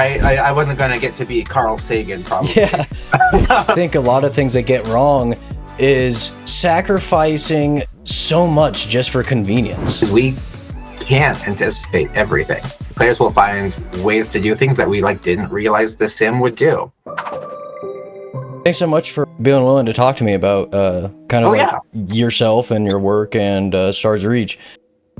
I wasn't going to get to be Carl Sagan, probably. Yeah. I think a lot of things that get wrong is sacrificing so much just for convenience. We can't anticipate everything. Players will find ways to do things that we didn't realize the sim would do. Thanks so much for being willing to talk to me about yourself and your work and Stars Reach.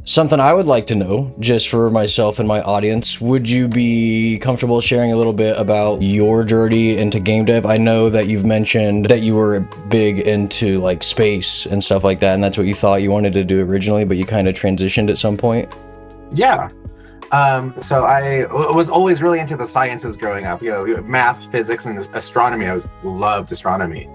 Something I would like to know, just for myself and my audience, would you be comfortable sharing a little bit about your journey into game dev? I know that you've mentioned that you were big into space and stuff like that, and that's what you thought you wanted to do originally, but you kind of transitioned at some point. Yeah. So I was always really into the sciences growing up, math, physics, and astronomy. I loved astronomy.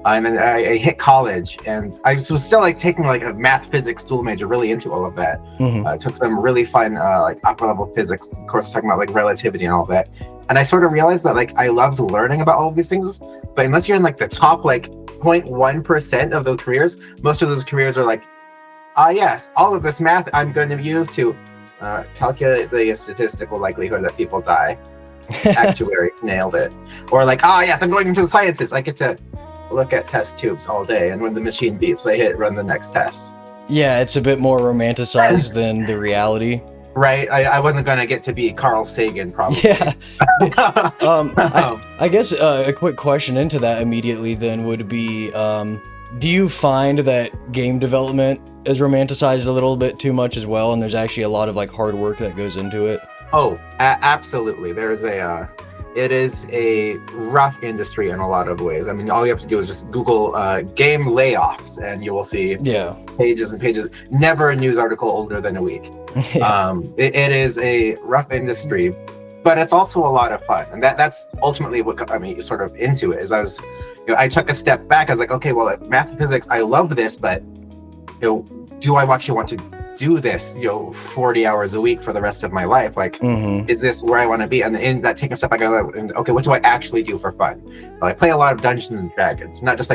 And then I hit college, and I was still taking a math, physics dual major, really into all of that. I took some really fun upper level physics courses talking about relativity and all that. And I sort of realized that I loved learning about all of these things, but unless you're in the top 0.1% of those careers, most of those careers are yes, all of this math I'm going to use to calculate the statistical likelihood that people die. Actuary, nailed it. Or yes, I'm going into the sciences. I get to look at test tubes all day, and when the machine beeps, I hit run the next test. Yeah, it's a bit more romanticized than the reality. Right, I wasn't going to get to be Carl Sagan, probably. Yeah. I guess a quick question into that immediately then would be, do you find that game development is romanticized a little bit too much as well, and there's actually a lot of hard work that goes into it? Oh, absolutely. It is a rough industry in a lot of ways. I mean, all you have to do is just Google game layoffs, and you will see pages and pages. Never a news article older than a week. It is a rough industry, but it's also a lot of fun, and that's ultimately what got me sort of into it. I took a step back. I was like, okay, well, math and physics, I love this, but do I actually want to do this 40 hours a week for the rest of my life? Is this where I want to be? And in that, taking a step back, okay, what do I actually do for fun? Well, I play a lot of Dungeons and Dragons, not just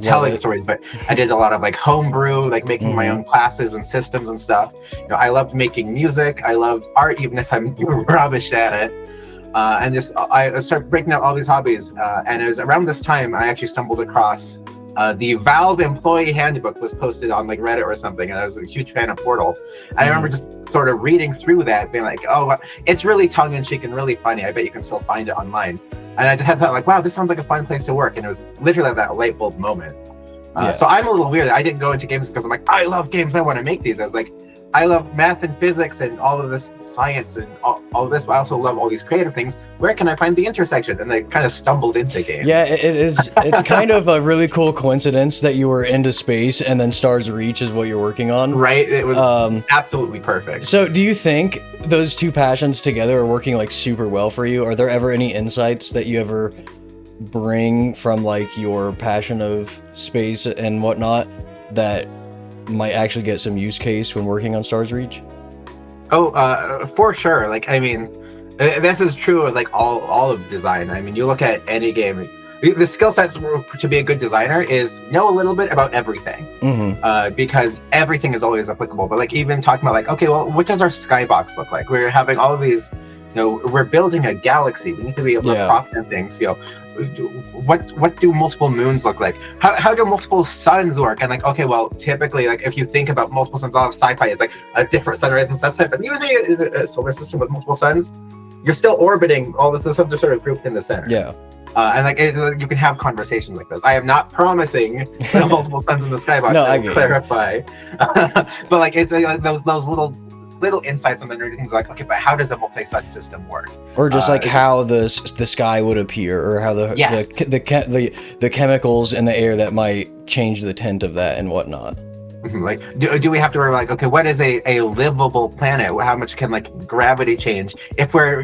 telling stories, but I did a lot of homebrew, making my own classes and systems and stuff. I loved making music. I loved art, even if I'm rubbish at it. And I started breaking out all these hobbies. And it was around this time I actually stumbled across the Valve employee handbook was posted on Reddit or something, and I was a huge fan of Portal. And I remember just sort of reading through that, being oh, it's really tongue-in-cheek and really funny. I bet you can still find it online. And I just had thought wow, this sounds like a fun place to work. And it was literally that light bulb moment. So I'm a little weird. I didn't go into games because I'm I love games, I want to make these. I was I love math and physics and all of this science and all of this, but I also love all these creative things. Where can I find the intersection? And I kind of stumbled into games. Yeah, it is. It's kind of a really cool coincidence that you were into space and then Stars Reach is what you're working on. Right. It was absolutely perfect. So do you think those two passions together are working super well for you? Are there ever any insights that you ever bring from your passion of space and whatnot that might actually get some use case when working on Stars Reach? Oh, for sure. This is true of all of design. I mean, you look at any game, the skill sets to be a good designer is know a little bit about everything, because everything is always applicable. But even talking about okay, well, what does our skybox look like? We're having all of these, we're building a galaxy. We need to be able to profit things. What do multiple moons look like? How do multiple suns work? And okay, well, typically, if you think about multiple suns, all of sci-fi is a different sunrise and sunset. But even a solar system with multiple suns, you're still orbiting. All the suns are sort of grouped in the center. Yeah. And you can have conversations like this. I am not promising multiple suns in the skybox. No, I clarify. But it's those little insights on the nerdy things okay, but how does a multi-sun system work? Or just how the sky would appear, or how the chemicals in the air that might change the tint of that and whatnot. Do we have to worry okay, what is a livable planet? How much can gravity change? If we're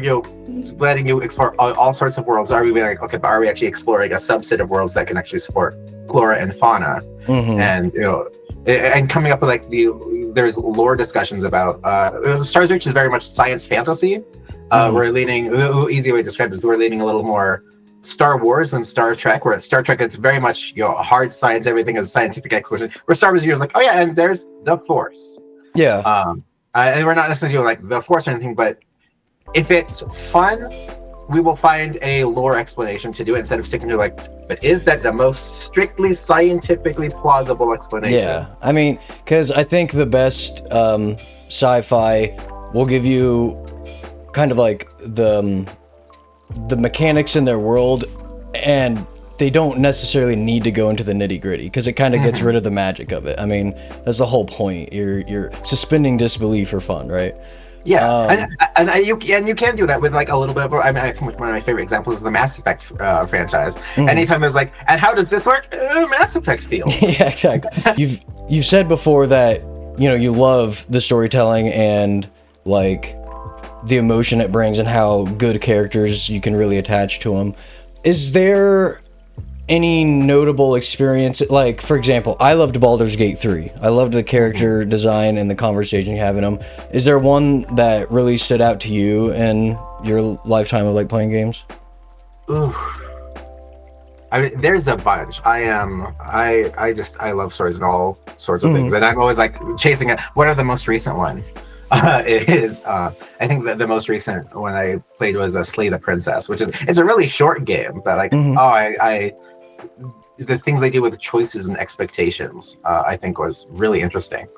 letting you explore all sorts of worlds, are we okay, but are we actually exploring a subset of worlds that can actually support flora and fauna? And and coming up with there's lore discussions about Stars Reach is very much science fantasy. We're leaning, the easy way to describe it is we're leaning a little more Star Wars than Star Trek, where at Star Trek it's very much hard science, everything is scientific exploration, where Star Wars is oh yeah, and there's the Force. And we're not necessarily doing the Force or anything, but if it's fun we will find a lore explanation to do it instead of sticking to like, but is that the most strictly scientifically plausible explanation? Yeah, I mean, because I think the best sci-fi will give you kind of like the mechanics in their world, and they don't necessarily need to go into the nitty-gritty because it kind of gets rid of the magic of it. I mean, that's the whole point. You're suspending disbelief for fun, right? Yeah, and you can do that with like a little bit of. I mean, I think one of my favorite examples is the Mass Effect franchise. Anytime there's like, and how does this work? Mass Effect feels. Yeah, exactly. You've said before that you love the storytelling and like the emotion it brings and how good characters you can really attach to them. Is there any notable experience, like for example, I loved Baldur's Gate 3. I loved the character design and the conversation you have in them. Is there one that really stood out to you in your lifetime of like playing games? Ooh. I mean, there's a bunch. I love stories and all sorts of things, and I'm always like chasing it. What are the most recent one? I think that the most recent one I played was Slay the Princess, which it's a really short game, but like the things they do with choices and expectations, I think was really interesting.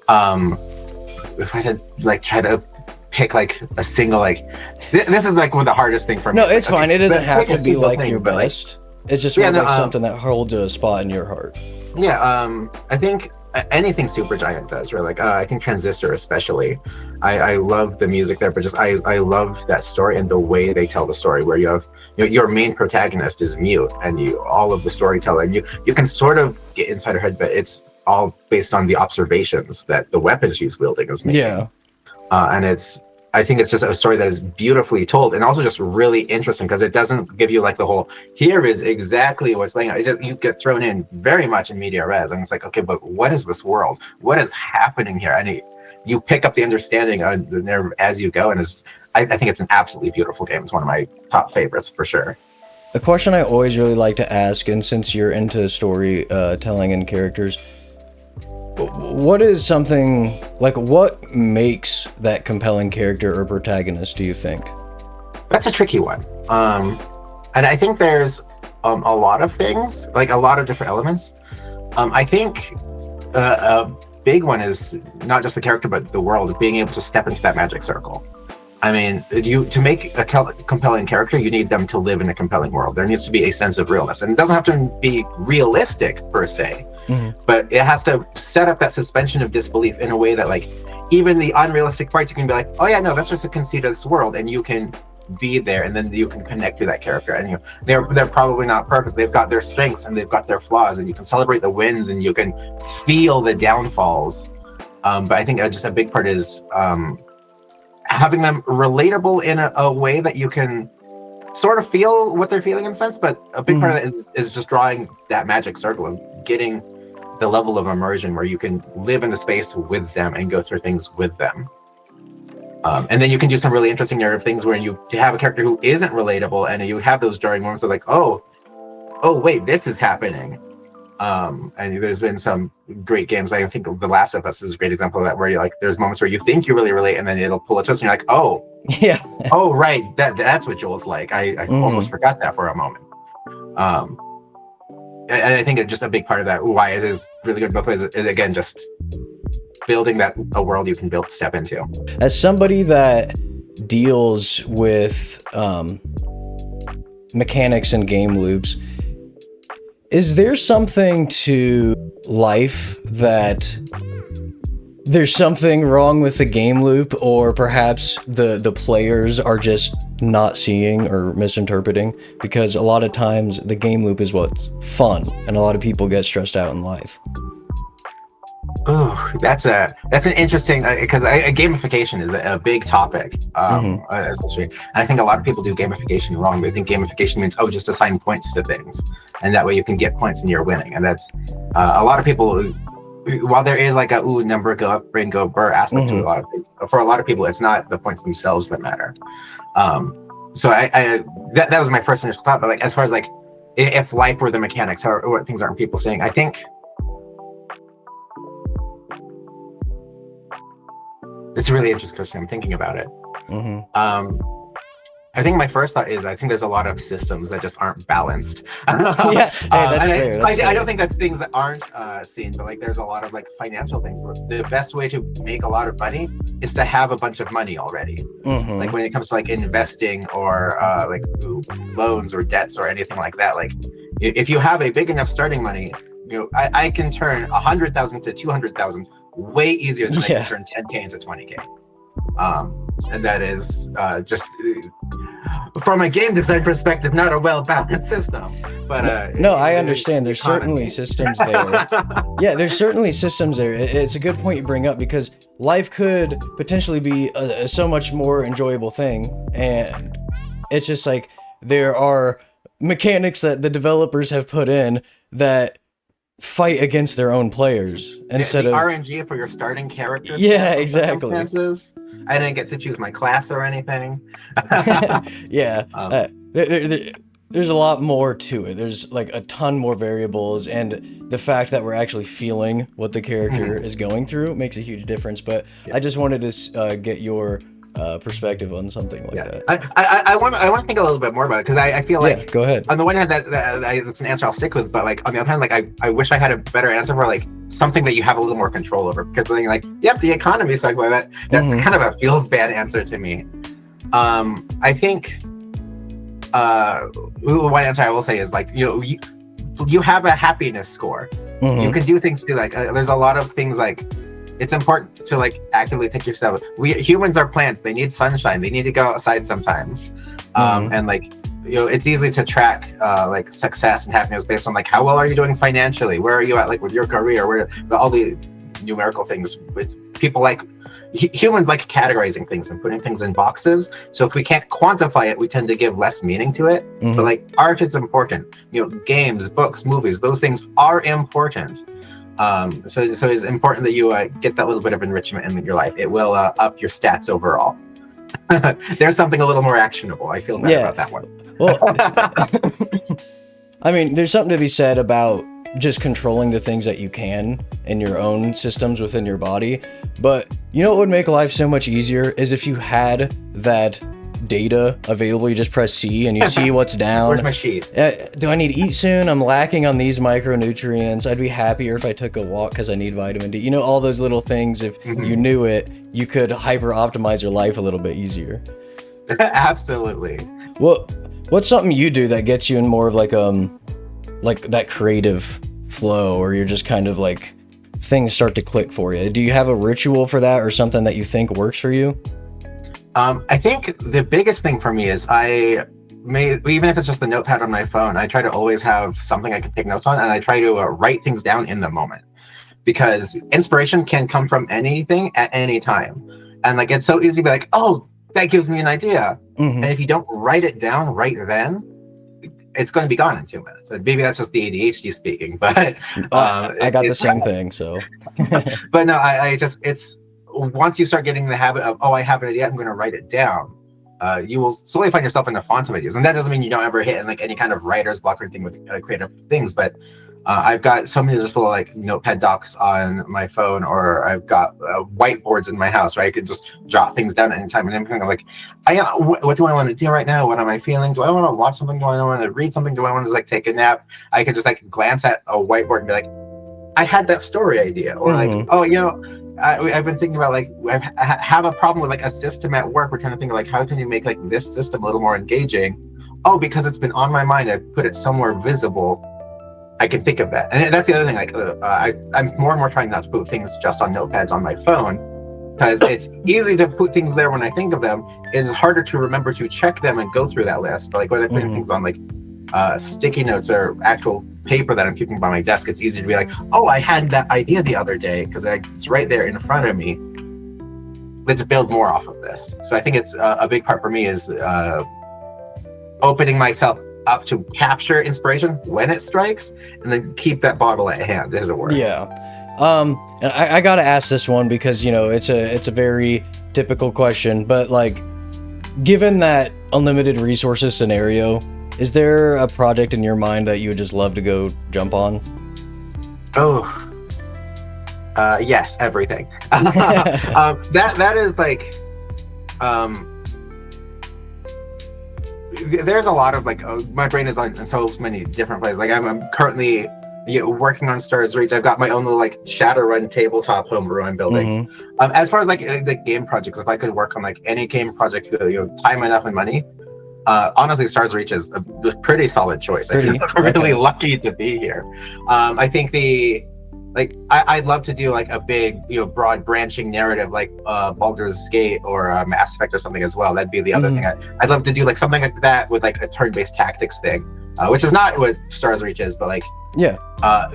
If I had like try to pick like a single like this is like one of the hardest thing for me. No, it's fine. It doesn't have to be like your best. It's just more like something that holds a spot in your heart. Yeah, I think anything Supergiant does, right? Like I think Transistor especially. I love the music there, but just I love that story and the way they tell the story, where you have your main protagonist is mute, and all of the storytelling you can sort of get inside her head, but it's all based on the observations that the weapon she's wielding is making. Yeah, and I think it's just a story that is beautifully told, and also just really interesting because it doesn't give you like the whole here is exactly what's laying out. It's just you get thrown in very much in media res, and it's like, okay, but what is this world? What is happening here? And you pick up the understanding on the nerve as you go, and I think it's an absolutely beautiful game. It's one of my top favorites for sure. A question I always really like to ask, and since you're into story telling and characters, what is something like what makes that compelling character or protagonist, do you think? That's a tricky one. And I think there's a lot of things, like a lot of different elements. I think a big one is not just the character, but the world, being able to step into that magic circle. I mean, to make a compelling character, you need them to live in a compelling world. There needs to be a sense of realness, and it doesn't have to be realistic per se, but it has to set up that suspension of disbelief in a way that, like, even the unrealistic parts, you can be like, oh yeah, no, that's just a conceit of this world, and you can be there, and then you can connect to that character. And they're probably not perfect. They've got their strengths and they've got their flaws, and you can celebrate the wins and you can feel the downfalls. But I think just a big part is having them relatable in a way that you can sort of feel what they're feeling in a sense, but a big part of that is just drawing that magic circle of getting the level of immersion where you can live in the space with them and go through things with them. And then you can do some really interesting narrative things where you have a character who isn't relatable, and you have those jarring moments of like, oh wait, this is happening. And there's been some great games. I think The Last of Us is a great example of that, where you're like, there's moments where you think you really relate, and then it'll pull a twist, and you're like, oh, yeah, oh right, that's what Joel's like. I almost forgot that for a moment. And I think it's just a big part of that, why it is really good both ways, is again just building a world you can step into. As somebody that deals with mechanics and game loops, is there something to life that there's something wrong with the game loop, or perhaps the players are just not seeing or misinterpreting? Because a lot of times the game loop is what's fun, and a lot of people get stressed out in life. Oh, that's an interesting, because gamification is a big topic, essentially. And I think a lot of people do gamification wrong. They think gamification means, just assign points to things, and that way you can get points and you're winning. And that's a lot of people, while there is like number go up, brain go burr aspect to a lot of things, for a lot of people, it's not the points themselves that matter. So that was my first initial thought. But like, as far as like, if life were the mechanics, what things aren't people saying? I think it's a really interesting question. I'm thinking about it. I think my first thought is I think there's a lot of systems that just aren't balanced. Yeah, hey, that's fair. I don't think that's things that aren't seen, but like there's a lot of like financial things. The best way to make a lot of money is to have a bunch of money already. Like when it comes to like investing or like loans or debts or anything like that. Like if you have a big enough starting money, I can turn 100,000 to 200,000 way easier than I can turn 10K into 20K. And that is just from a game design perspective, not a well-balanced system. But no, I understand. There's certainly systems there. Yeah, there's certainly systems there. It's a good point you bring up, because life could potentially be a so much more enjoyable thing, and it's just like there are mechanics that the developers have put in that fight against their own players instead of RNG for your starting characters. Yeah, exactly. I didn't get to choose my class or anything. Yeah, there's a lot more to it. There's like a ton more variables, and the fact that we're actually feeling what the character is going through makes a huge difference. But I just wanted to get your perspective on something like that. I want to think a little bit more about it, because I feel like go ahead. On the one hand, that's an answer I'll stick with, but like on the other hand, like I wish I had a better answer for like something that you have a little more control over, because then you're like, yep, the economy sucks like that. That's kind of a feels bad answer to me. I think one answer I will say is like you have a happiness score. You can do things to like there's a lot of things like it's important to like actively take yourself. We humans are plants. They need sunshine. They need to go outside sometimes. And like it's easy to track like success and happiness based on like how well are you doing financially? Where are you at like with your career? Where all the numerical things with people like humans like categorizing things and putting things in boxes. So if we can't quantify it, we tend to give less meaning to it. But like art is important. Games, books, movies, those things are important. So it's important that you get that little bit of enrichment in your life. It will up your stats overall. There's something a little more actionable. I feel better about that one. Well, I mean, there's something to be said about just controlling the things that you can in your own systems within your body. But you know what would make life so much easier is if you had that data available. You just press C and you see what's down. Where's my sheet? Do I need to eat soon? I'm lacking on these micronutrients. I'd be happier if I took a walk because I need vitamin D. All those little things. If you knew it, you could hyper optimize your life a little bit easier. Absolutely. Well, what's something you do that gets you in more of like that creative flow, or you're just kind of like things start to click for you? Do you have a ritual for that, or something that you think works for you? I think the biggest thing for me is even if it's just the notepad on my phone, I try to always have something I can take notes on, and I try to write things down in the moment, because inspiration can come from anything at any time. And like, it's so easy to be like, oh, that gives me an idea. And if you don't write it down right then, it's going to be gone in 2 minutes. And maybe that's just the ADHD speaking, but I got the same thing. So, but no, it's once you start getting the habit of, oh, I have an idea, I'm going to write it down. You will slowly find yourself in a font of ideas, and that doesn't mean you don't ever hit in like any kind of writer's block or anything with creative things. But I've got so many just little like notepad docs on my phone, or I've got whiteboards in my house where I could just jot things down at any time. And I'm kind of like, what do I want to do right now? What am I feeling? Do I want to watch something? Do I want to read something? Do I want to just like take a nap? I could just like glance at a whiteboard and be like, I had that story idea, or like, oh, I've been thinking about like, I have a problem with like a system at work. We're trying to think of like, how can you make like this system a little more engaging? Oh, because it's been on my mind, I put it somewhere visible. I can think of that. And that's the other thing, like I'm more and more trying not to put things just on notepads on my phone, because it's easy to put things there when I think of them. It's harder to remember to check them and go through that list. But like when I put things on like sticky notes or actual paper that I'm keeping by my desk, it's easy to be like, oh, I had that idea the other day, because it's right there in front of me. Let's build more off of this. So I think it's a big part for me is opening myself up to capture inspiration when it strikes, and then keep that bottle at hand, as it were. Yeah. And I gotta ask this one because it's a very typical question, but like, given that unlimited resources scenario, is there a project in your mind that you would just love to go jump on? Oh, yes, everything. That is like, there's a lot of like, my brain is on so many different places. Like I'm currently working on Stars Reach. I've got my own little like Shadowrun tabletop homebrew I'm building. As far as like the game projects, if I could work on like any game project, time enough and money, honestly, Stars Reach is a pretty solid choice. I feel really lucky to be here. I think I'd love to do like a big, broad branching narrative like Baldur's Gate or Mass Effect or something as well. That'd be the other thing. I'd love to do like something like that with like a turn-based tactics thing, which is not what Stars Reach is, but like that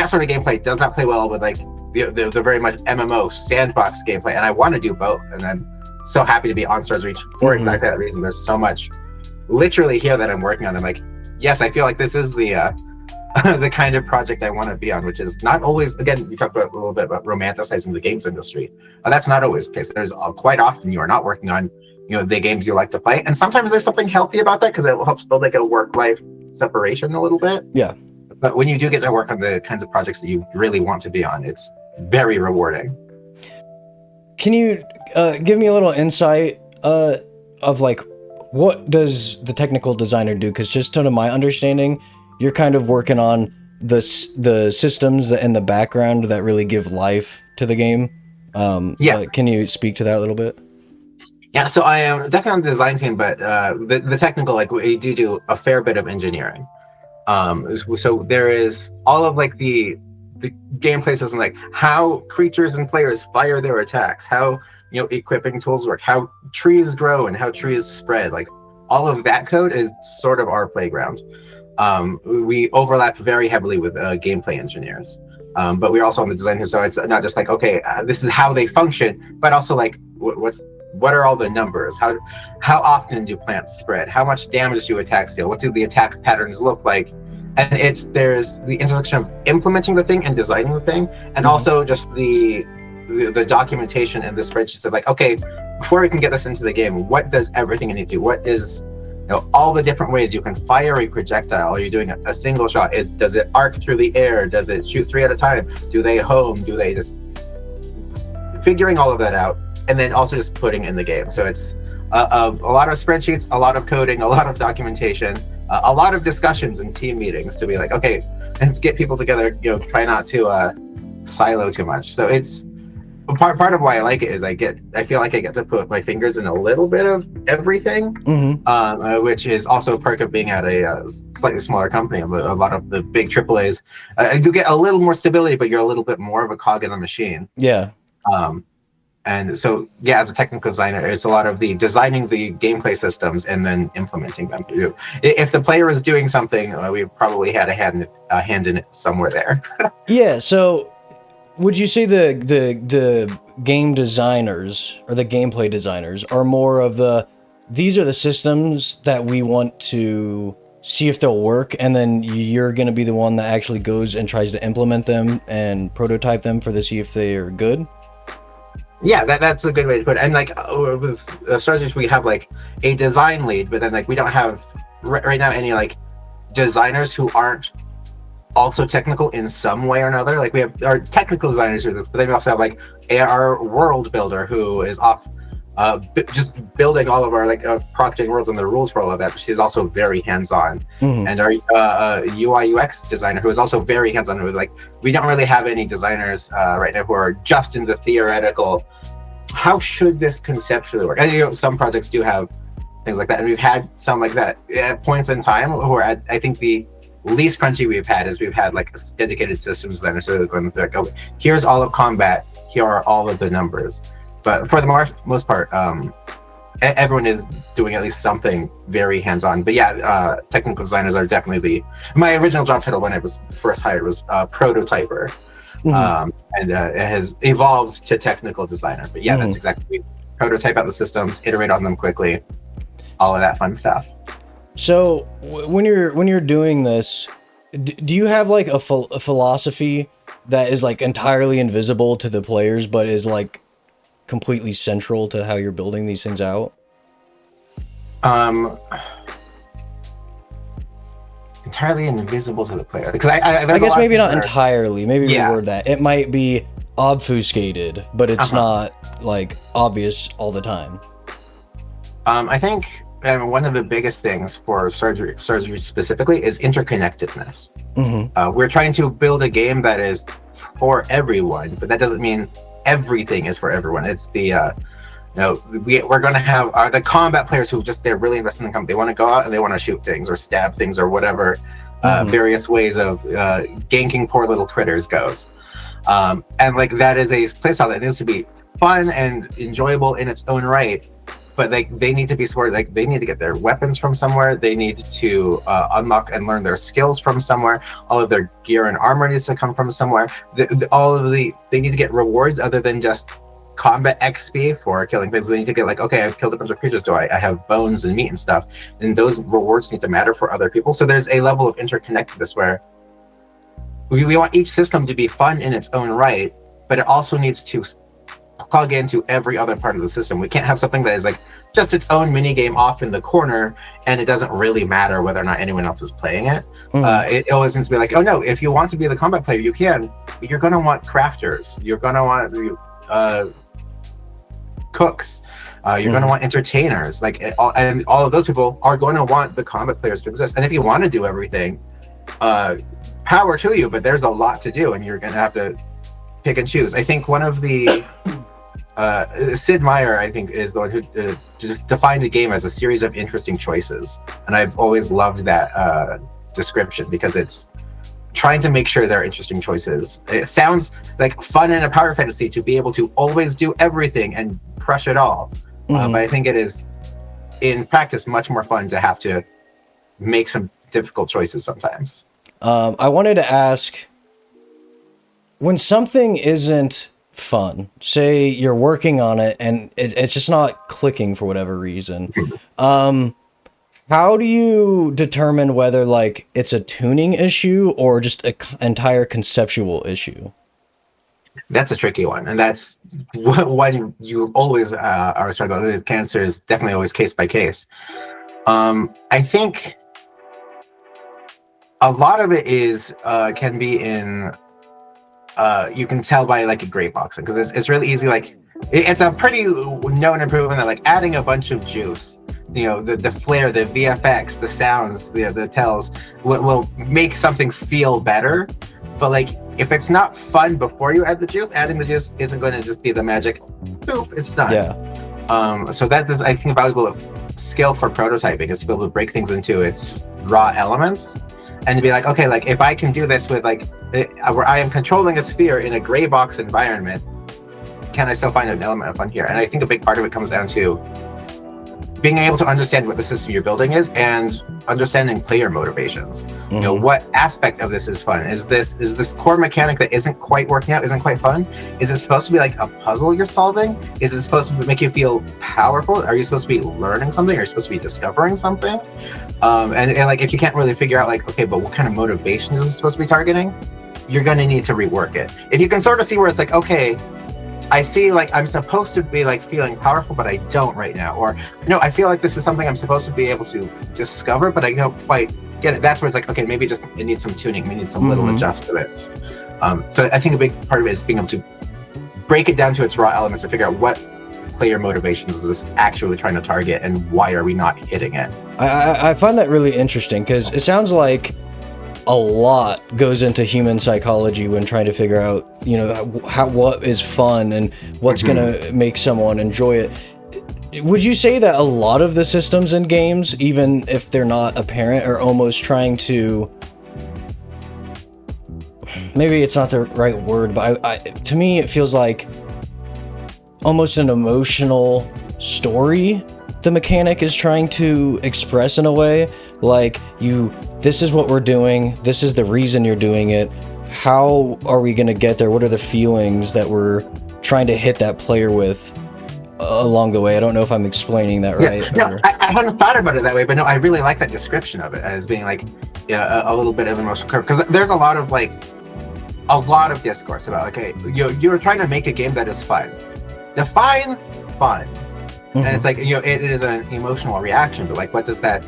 sort of gameplay does not play well with like the very much MMO sandbox gameplay, and I want to do both. And I'm so happy to be on Stars Reach for exactly that reason. There's so much literally here that I'm working on. I'm like, yes, I feel like this is the the kind of project I want to be on, which is not always, again, we talked about a little bit about romanticizing the games industry. That's not always the case. There's quite often you are not working on, the games you like to play. And sometimes there's something healthy about that because it helps build like a work-life separation a little bit. Yeah. But when you do get to work on the kinds of projects that you really want to be on, it's very rewarding. Can you give me a little insight of like, what does the technical designer do? Because just to my understanding, you're kind of working on the systems in the background that really give life to the game. Can you speak to that a little bit? Yeah, so I am definitely on the design team, but the technical, like we do a fair bit of engineering. So there is all of like the gameplay system, like how creatures and players fire their attacks, how equipping tools work, how trees grow and how trees spread. Like all of that code is sort of our playground. We overlap very heavily with gameplay engineers, but we're also on the design team. So it's not just like, okay, this is how they function, but also like what are all the numbers? How often do plants spread? How much damage do attacks deal? What do the attack patterns look like? And there's the intersection of implementing the thing and designing the thing, and also just the documentation and the spreadsheets of like, okay, before we can get this into the game, what does everything need to do? What is all the different ways you can fire a projectile? Are you doing a single shot? Does it arc through the air? Does it shoot 3 at a time? Do they home? Do they just figuring all of that out, and then also just putting in the game? So it's a lot of spreadsheets, a lot of coding, a lot of documentation, a lot of discussions and team meetings to be like, okay, let's get people together. Try not to silo too much. So it's part of why I like it is I feel like I get to put my fingers in a little bit of everything, which is also a perk of being at a slightly smaller company. A lot of the big AAAs, you get a little more stability, but you're a little bit more of a cog in the machine. Yeah. And so, as a technical designer, it's a lot of the designing the gameplay systems and then implementing them. If the player is doing something, we probably had a hand in it somewhere there. Yeah. So, would you say the game designers or the gameplay designers are more of these are the systems that we want to see if they'll work, and then you're going to be the one that actually goes and tries to implement them and prototype them to see if they are good? Yeah, that's a good way to put it. And like with Stars Reach, we have like a design lead, but then like we don't have right now any like designers who aren't also technical in some way or another. Like we have our technical designers, but then we also have like our world builder who is off just building all of our like proctoring worlds and the rules for all of that. But she's also very hands-on. And our UI UX designer, who is also very hands-on. Like we don't really have any designers right now who are just in the theoretical. How should this conceptually work? And some projects do have things like that, and we've had some like that at points in time. Where I think the least crunchy we've had is we've had like a dedicated systems designer. So they're going to like, okay, here's all of combat. Here are all of the numbers. But for the most part, everyone is doing at least something very hands-on. But yeah, technical designers are definitely my original job title when I was first hired was prototyper. And it has evolved to technical designer. But yeah, that's exactly, prototype out the systems, iterate on them quickly, all of that fun stuff. So when you're doing this, do you have like a philosophy that is like entirely invisible to the players, but is like completely central to how you're building these things out? Entirely invisible to the player, because I guess maybe not entirely. Maybe reword that. It might be obfuscated, but it's not like obvious all the time. I think and one of the biggest things for surgery specifically is interconnectedness. We're trying to build a game that is for everyone, but that doesn't mean everything is for everyone. It's the we're going to have the combat players who they're really invested in the combat. They want to go out and they want to shoot things or stab things or whatever various ways of ganking poor little critters goes. And like that is a playstyle that needs to be fun and enjoyable in its own right. But they need to be supported. Like they need to get their weapons from somewhere. They need to unlock and learn their skills from somewhere. All of their gear and armor needs to come from somewhere. They need to get rewards other than just combat XP for killing things. They need to get like, okay, I've killed a bunch of creatures. I have bones and meat and stuff, and those rewards need to matter for other people. So there's a level of interconnectedness where we want each system to be fun in its own right, but it also needs to plug into every other part of the system. We can't have something that is like just its own mini game off in the corner and it doesn't really matter whether or not anyone else is playing it. It always needs to be like, oh no, if you want to be the combat player, you can, but you're going to want crafters, you're going to want cooks, you're going to want entertainers, and all of those people are going to want the combat players to exist. And if you want to do everything, power to you, but there's a lot to do and you're going to have to pick and choose. I think one of the Sid Meier, I think, is the one who defined the game as a series of interesting choices, and I've always loved that description because it's trying to make sure there are interesting choices. It sounds like fun in a power fantasy to be able to always do everything and crush it all, but I think it is in practice much more fun to have to make some difficult choices sometimes. I wanted to ask, when something isn't fun, say you're working on it and it's just not clicking for whatever reason, how do you determine whether like it's a tuning issue or just an entire conceptual issue? That's a tricky one, and that's what you always are struggling with. Cancer is definitely always case by case. I think a lot of it is can be in you can tell by like a grade boxing, because it's really easy. Like it's a pretty known improvement that like adding a bunch of juice, the flair, the VFX, the sounds, the tells will make something feel better. But like if it's not fun before you add the juice, adding the juice isn't going to just be the magic. Boop, it's done. Yeah. So that is, I think, a valuable skill for prototyping, is to be able to break things into its raw elements and to be like, okay, like if I can do this with like where I am controlling a sphere in a gray box environment, can I still find an element of fun here? And I think a big part of it comes down to being able to understand what the system you're building is and understanding player motivations. What aspect of this is fun? Is this core mechanic that isn't quite working out, isn't quite fun? Is it supposed to be like a puzzle you're solving? Is it supposed to make you feel powerful? Are you supposed to be learning something? Are you supposed to be discovering something? And like if you can't really figure out like, okay, but what kind of motivation is this supposed to be targeting? You're going to need to rework it. If you can sort of see where it's like, okay, I see like I'm supposed to be like feeling powerful, but I don't right now. Or no, I feel like this is something I'm supposed to be able to discover, but I don't quite get it. That's where it's like, okay, maybe it needs some tuning. We need some little adjustments. So I think a big part of it is being able to break it down to its raw elements and figure out what player motivations is this actually trying to target and why are we not hitting it. I find that really interesting because it sounds like a lot goes into human psychology when trying to figure out, what is fun and what's gonna make someone enjoy it. Would you say that a lot of the systems in games, even if they're not apparent, are almost trying to, maybe it's not the right word, but to me it feels like almost an emotional story the mechanic is trying to express in a way, like this is what we're doing, this is the reason you're doing it, how are we going to get there, what are the feelings that we're trying to hit that player with along the way. I don't know if I'm explaining that right. Yeah, no, I hadn't thought about it that way, but no, I really like that description of it as being like a little bit of an emotional curve, because there's a lot of discourse about, okay, you're trying to make a game that is fun. Define fun. And it's like, it is an emotional reaction, but like, what does that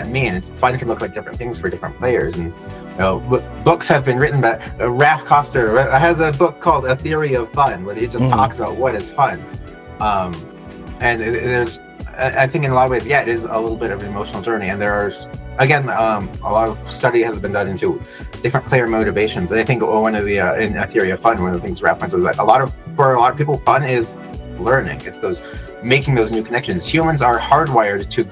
mean? Fun can look like different things for different players. And books have been written by Ralph Koster has a book called A Theory of Fun, where he just talks about what is fun. And there's I think in a lot of ways, yeah, it is a little bit of an emotional journey, and there are, again, a lot of study has been done into different player motivations. And I think one of the in a theory of fun, one of the things reference is that for a lot of people, fun is learning. It's those making those new connections. Humans are hardwired to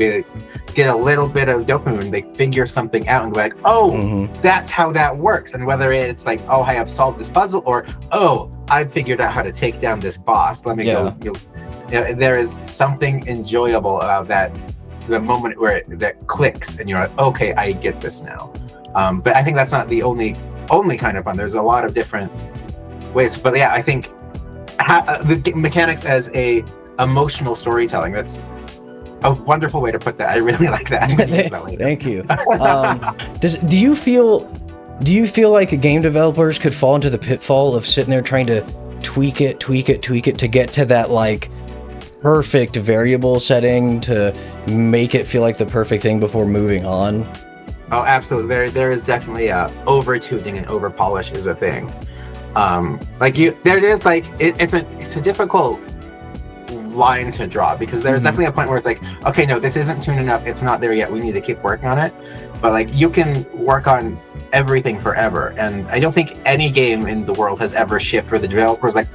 get a little bit of dopamine. They figure something out and go like, oh, that's how that works. And whether it's like, oh, hey, I've solved this puzzle, or oh, I figured out how to take down this boss. Let me go. There is something enjoyable about that, the moment where that clicks and you're like, okay, I get this now. But I think that's not the only kind of fun. There's a lot of different ways. But yeah, I think the mechanics as a emotional storytelling, that's a wonderful way to put that. I really like that. Thank you. Do you feel like game developers could fall into the pitfall of sitting there trying to tweak it to get to that like perfect variable setting to make it feel like the perfect thing before moving on? Oh, absolutely. There is definitely over tuning and over polish is a thing. It's a difficult line to draw, because there's definitely a point where it's like, okay, no, this isn't tuned enough, it's not there yet, we need to keep working on it. But like, you can work on everything forever, and I don't think any game in the world has ever shipped where the developer's like,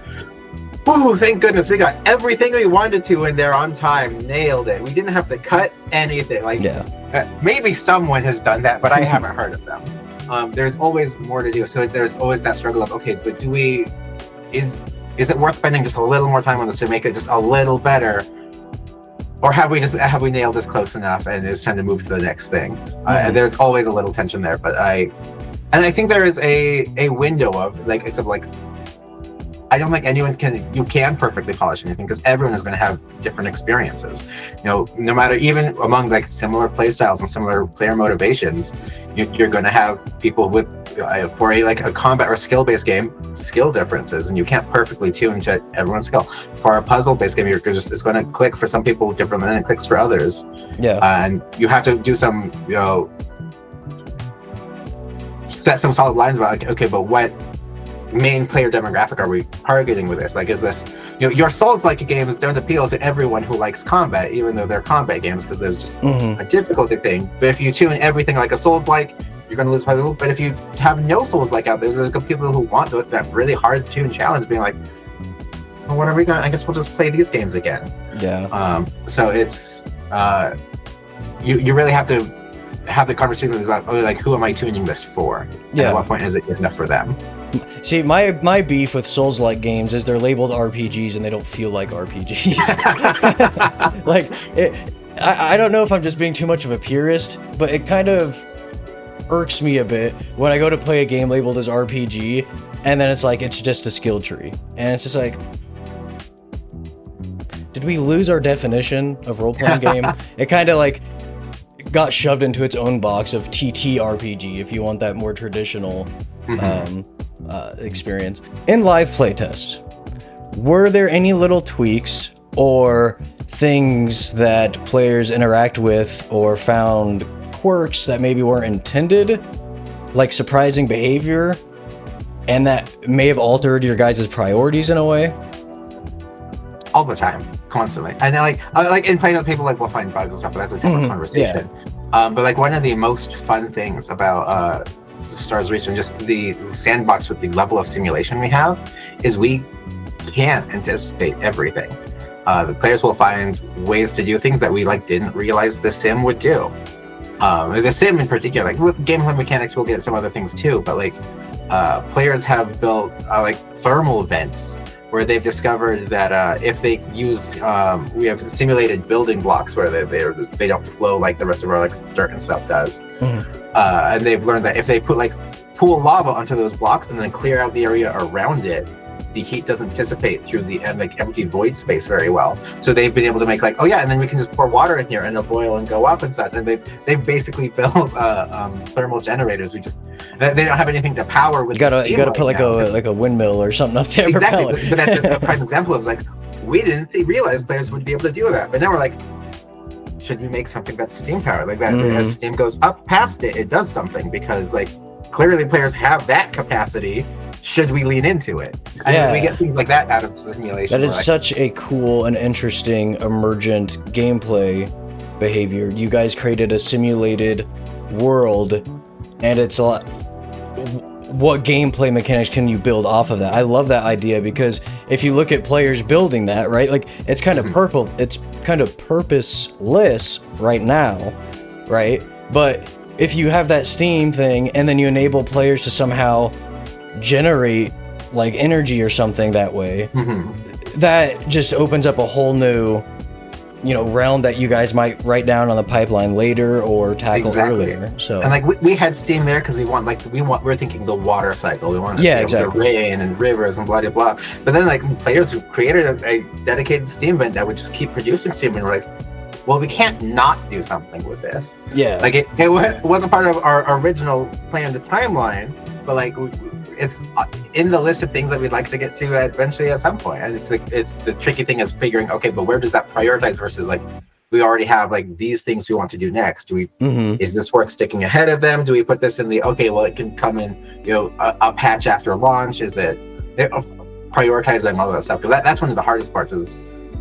ooh, thank goodness we got everything we wanted to in there on time, nailed it, we didn't have to cut anything. Like, maybe someone has done that, but I haven't heard of them. There's always more to do, so there's always that struggle of, okay, but is it worth spending just a little more time on this to make it just a little better, or have we nailed this close enough and it's time to move to the next thing? And there's always a little tension there, but I think there is a window of like, it's of like, I don't think you can perfectly polish anything, because everyone is going to have different experiences. No matter, even among like similar play styles and similar player motivations, you're going to have people with for a combat or skill-based game, skill differences, and you can't perfectly tune to everyone's skill. For a puzzle-based game, it's going to click for some people different than it clicks for others. And you have to do some, set some solid lines about like, okay, but what main player demographic are we targeting with this? Like, is this, your Souls-like games don't appeal to everyone who likes combat, even though they're combat games, because there's just a difficulty thing. But if you tune everything like a Souls-like, you're going to lose people. But if you have no Souls-like out there, there's people who want that really hard to tune challenge, being like, well, what are we going to, I guess we'll just play these games again. So it's, you really have to have the conversation about, like, who am I tuning this for? And at what point is it good enough for them? See, my beef with Souls-like games is they're labeled RPGs and they don't feel like RPGs. Like, I don't know if I'm just being too much of a purist, but it kind of irks me a bit when I go to play a game labeled as RPG, and then it's like, it's just a skill tree. And it's just like, did we lose our definition of role-playing game? It kind of like got shoved into its own box of TTRPG, if you want that more traditional experience. In live playtests, were there any little tweaks or things that players interact with or found quirks that maybe weren't intended, like surprising behavior, and that may have altered your guys' priorities in a way? All the time, constantly. And then like in playing with people, like, we'll find bugs and stuff, but that's a separate conversation. But like, one of the most fun things about Stars Reach and just the sandbox with the level of simulation we have is we can't anticipate everything. The players will find ways to do things that we didn't realize the sim would do. The sim in particular, like with gameplay mechanics, we'll get some other things too, but like players have built like thermal vents where they've discovered that if they use, we have simulated building blocks where they don't flow like the rest of our like dirt and stuff does. And they've learned that if they pool lava onto those blocks and then clear out the area around it, the heat doesn't dissipate through the empty void space very well. So they've been able to make and then we can just pour water in here and it'll boil and go up and such. And they've basically built thermal generators. They don't have anything to power with. You gotta put like a windmill or something up there. Exactly, but that's a prime example of we didn't realize players would be able to do that. But now we're like, should we make something that's steam powered like that? As steam goes up past it, it does something, because clearly players have that capacity. should we lean into it? And we get things like that out of simulation. That is such a cool and interesting emergent gameplay behavior. You guys created a simulated world, and it's a lot. What gameplay mechanics can you build off of that? I love that idea, because if you look at players building that, right, like it's kind of it's kind of purposeless right now, right? But if you have that Steam thing and then you enable players to somehow generate like energy or something that way, that just opens up a whole new, you know, realm that you guys might write down on the pipeline later or tackle earlier. So, and like we had Steam there because we're thinking the water cycle. We want the rain and rivers and blah blah blah. But then like players who created a dedicated Steam event that would just keep producing Steam, and we're like, well, we can't not do something with this. Yeah, like it wasn't part of our original planned timeline, but like it's in the list of things that we'd like to get to eventually at some point. And it's the tricky thing is figuring, okay, but where does that prioritize versus like we already have like these things we want to do next. Do we is this worth sticking ahead of them? Do we put this in the it can come in, you know, a patch after launch? Is it prioritizing all that stuff? Because that's one of the hardest parts is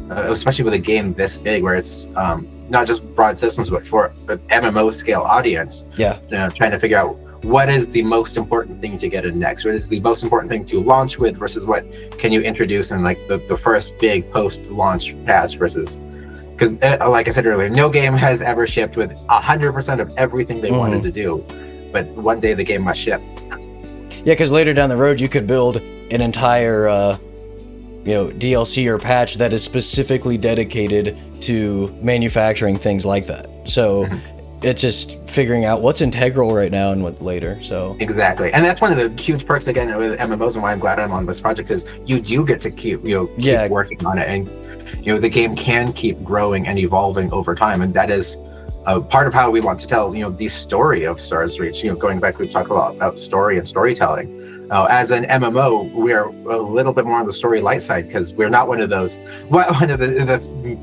especially with a game this big where it's not just broad systems but for an MMO scale audience. You know, trying to figure out what is the most important thing to get in next? What is the most important thing to launch with versus what can you introduce in like the first big post-launch patch versus... Because like I said earlier, no game has ever shipped with 100% of everything they wanted to do, but one day the game must ship. Yeah, because later down the road you could build an entire DLC or patch that is specifically dedicated to manufacturing things like that. So it's just figuring out what's integral right now and what later. So exactly, and that's one of the huge perks again with MMOs, and why I'm glad I'm on this project is you do get to keep working on it, and the game can keep growing and evolving over time, and that is part of how we want to tell the story of Stars Reach. Going back, we've talked a lot about story and storytelling. As an MMO, we're a little bit more on the story light side because we're not one of the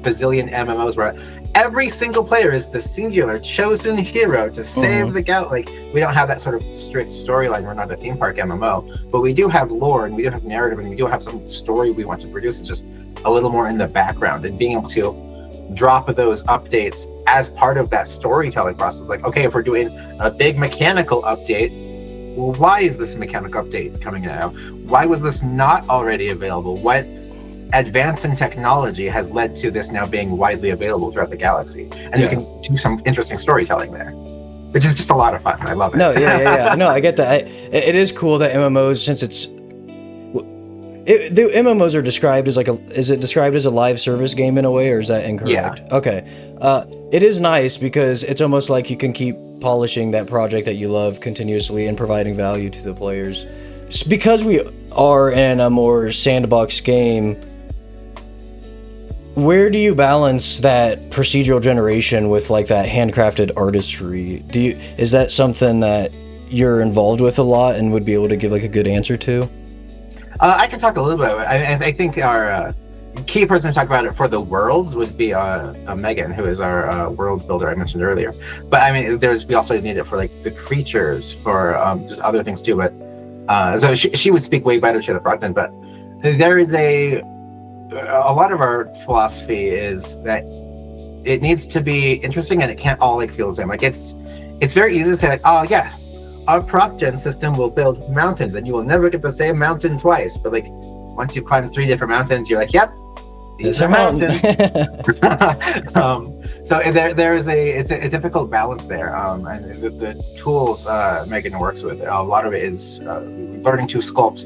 bazillion MMOs where every single player is the singular chosen hero to save the galaxy. Like, we don't have that sort of strict storyline. We're not a theme park MMO, but we do have lore and we do have narrative and we do have some story we want to produce. It's just a little more in the background, and being able to drop those updates as part of that storytelling process. Like, okay, if we're doing a big mechanical update, well, why is this mechanical update coming out? Why was this not already available? What advance in technology has led to this now being widely available throughout the galaxy? And you can do some interesting storytelling there, which is just a lot of fun. I love it. No, No, I get that. It is cool that MMOs, since the MMOs are described as is it described as a live service game in a way, or is that incorrect? Yeah. Okay. It is nice because it's almost like you can keep polishing that project that you love continuously and providing value to the players. Just because we are in a more sandbox game, where do you balance that procedural generation with like that handcrafted artistry? Is that something that you're involved with a lot and would be able to give like a good answer to? I can talk a little bit. I think our key person to talk about it for the worlds would be Megan, who is our world builder I mentioned earlier. But I mean, we also need it for like the creatures, for just other things too. But so she would speak way better to the front end. But there is a lot of our philosophy is that it needs to be interesting and it can't all like feel the same. Like it's very easy to say like, oh yes, our prop gen system will build mountains and you will never get the same mountain twice. But like once you've climbed 3 different mountains, you're like, yep, these are mountains. So there is it's a difficult balance there. And the tools Megan works with, a lot of it is learning to sculpt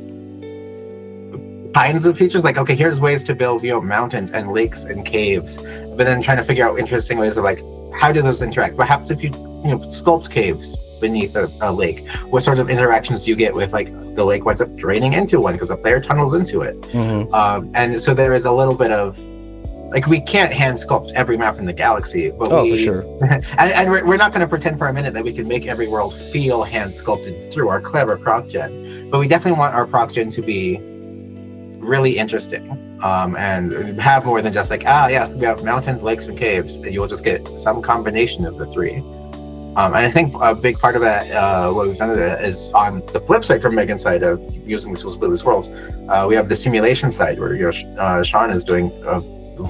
kinds of features. Like, okay, here's ways to build mountains and lakes and caves, but then trying to figure out interesting ways of like, how do those interact? What happens if you sculpt caves beneath a lake? What sort of interactions do you get with like the lake winds up draining into one because the player tunnels into it? And so there is a little bit of like, we can't hand sculpt every map in the galaxy, but for sure. and we're not going to pretend for a minute that we can make every world feel hand sculpted through our clever proc gen, but we definitely want our proc gen to be really interesting, and have more than just like, yes, we have mountains, lakes, and caves, and you'll just get some combination of the 3. And I think a big part of that, what we've done is on the flip side from Megan's side of using the tools to build these worlds, we have the simulation side where Sean is doing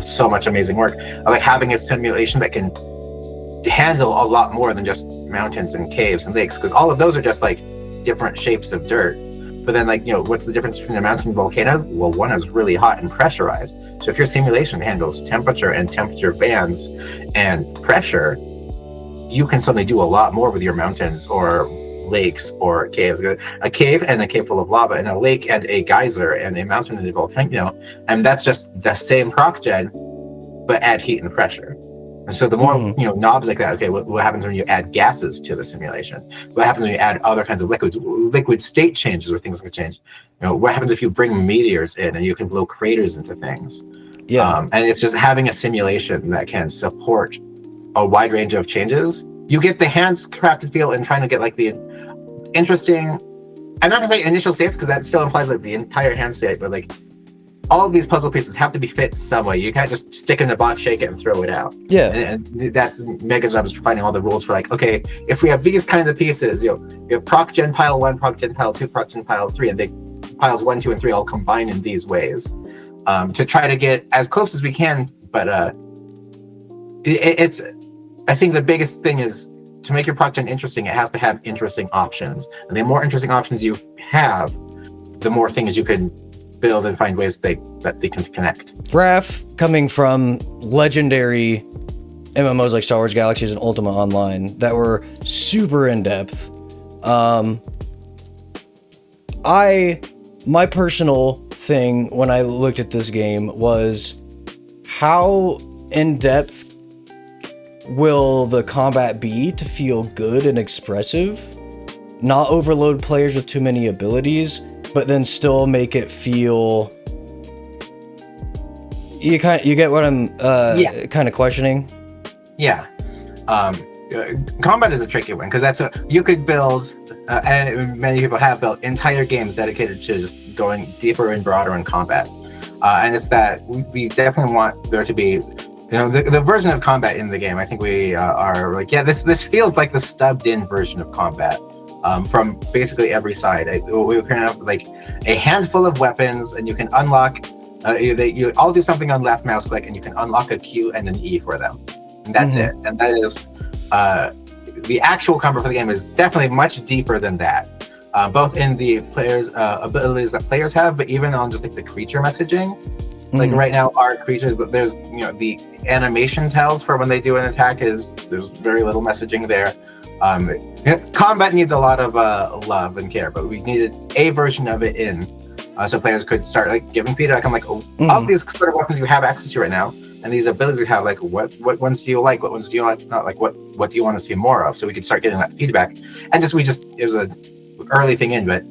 so much amazing work. Like having a simulation that can handle a lot more than just mountains and caves and lakes, because all of those are just like different shapes of dirt. But then, like, what's the difference between a mountain and volcano? Well, one is really hot and pressurized. So if your simulation handles temperature and temperature bands and pressure, you can suddenly do a lot more with your mountains or lakes or caves. A cave and a cave full of lava, and a lake and a geyser, and a mountain and a volcano, and that's just the same proc gen, but add heat and pressure. And so the more knobs like that. Okay, what happens when you add gases to the simulation? What happens when you add other kinds of liquids? Liquid state changes, where things can change. What happens if you bring meteors in and you can blow craters into things? Yeah. And it's just having a simulation that can support a wide range of changes. You get the handcrafted feel and trying to get like the interesting, I'm not gonna say initial states because that still implies like the entire hand state, but like all of these puzzle pieces have to be fit some way. You can't just stick in a box, shake it, and throw it out. Yeah. And that's Mega's job, is finding all the rules for like, okay, if we have these kinds of pieces, you have proc gen pile 1, proc gen pile 2, proc gen pile 3, and they piles 1, 2, and 3 all combine in these ways to try to get as close as we can. But it's I think the biggest thing is to make your proc gen interesting, it has to have interesting options. And the more interesting options you have, the more things you can build and find ways that they can connect. Raph, coming from legendary MMOs like Star Wars Galaxies and Ultima Online that were super in-depth, my personal thing when I looked at this game was how in-depth will the combat be to feel good and expressive, not overload players with too many abilities, but then still make it feel. You get what I'm kind of questioning. Yeah, combat is a tricky one because you could build, and many people have built entire games dedicated to just going deeper and broader in combat, and it's that we definitely want there to be. The version of combat in the game, I think we are like, yeah, this feels like the stubbed-in version of combat from basically every side. We can have like a handful of weapons, and you can unlock. You all do something on left mouse click, and you can unlock a Q and an E for them, and that's it. And that is the actual combat for the game is definitely much deeper than that, both in the players' abilities that players have, but even on just like the creature messaging. Like right now, our creatures, there's the animation tells for when they do an attack there's very little messaging there. Combat needs a lot of love and care, but we needed a version of it in, so players could start like giving feedback on like all these sort of weapons you have access to right now, and these abilities you have, like what ones do you like, what ones do you like, not like what do you want to see more of, so we could start getting that feedback. And it was an early thing in, but.